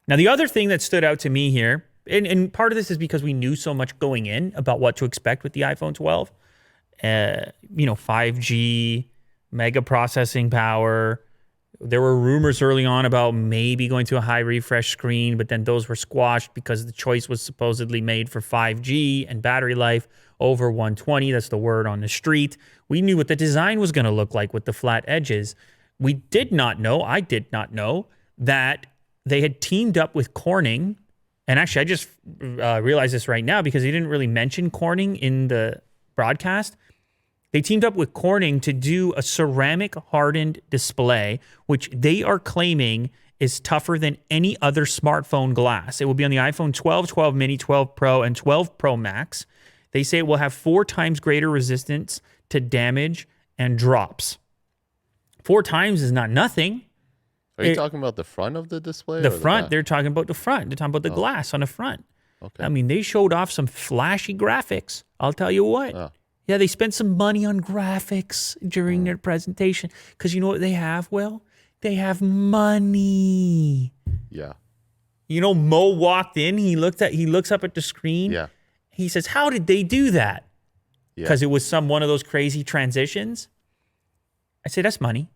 Now, the other thing that stood out to me here, and part of this is because we knew so much going in about what to expect with the iPhone 12. 5G, mega processing power. There were rumors early on about maybe going to a high refresh screen, but then those were squashed because the choice was supposedly made for 5G and battery life over 120. That's the word on the street. We knew what the design was going to look like with the flat edges. I did not know that they had teamed up with Corning. And actually, I just realized this right now because they didn't really mention Corning in the broadcast. They teamed up with Corning to do a ceramic hardened display, which they are claiming is tougher than any other smartphone glass. It will be on the iPhone 12, 12 mini, 12 Pro, and 12 Pro Max. They say it will have 4 times greater resistance to damage and drops. 4 times is not nothing. Are you talking about the front of the display? The front, they're talking about the front. They're talking about the glass on the front. Okay. I mean, they showed off some flashy graphics. I'll tell you what. Oh. Yeah, they spent some money on graphics during their presentation. Because you know what they have, Will? They have money. Yeah. You know, Mo walked in. He looks up at the screen. Yeah. He says, "How did they do that?" Yeah. Because it was one of those crazy transitions. I said, "That's money."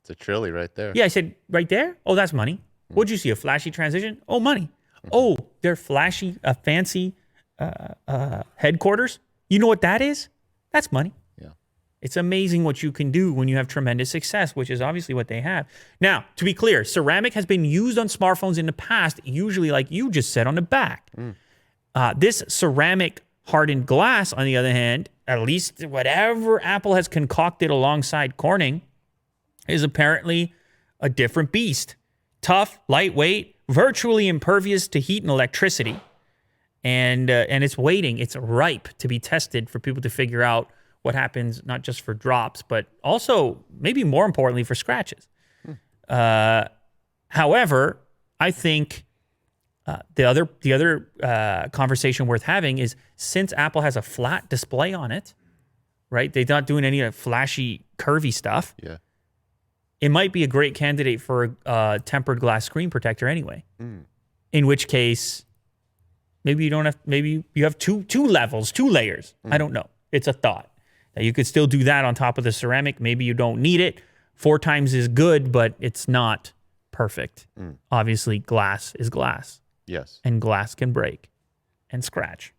It's a trilly right there. Yeah, I said, "Right there? Oh, that's money." What'd you see? A flashy transition? Oh, money. Oh, they're flashy, fancy headquarters. You know what that is? That's money. Yeah. It's amazing what you can do when you have tremendous success, which is obviously what they have. Now, to be clear, ceramic has been used on smartphones in the past, usually like you just said on the back. This ceramic hardened glass, on the other hand, at least whatever Apple has concocted alongside Corning, is apparently a different beast. Tough, lightweight, virtually impervious to heat and electricity. And it's waiting. It's ripe to be tested for people to figure out what happens, not just for drops, but also, maybe more importantly, for scratches. However, I think the other conversation worth having is, since Apple has a flat display on it, right? They're not doing any flashy, curvy stuff. Yeah. It might be a great candidate for a tempered glass screen protector anyway. In which case, maybe you have two levels, 2 layers. I don't know. It's a thought. That you could still do that on top of the ceramic. Maybe you don't need it. 4 times is good, but it's not perfect. Obviously, glass is glass. Yes. And glass can break and scratch.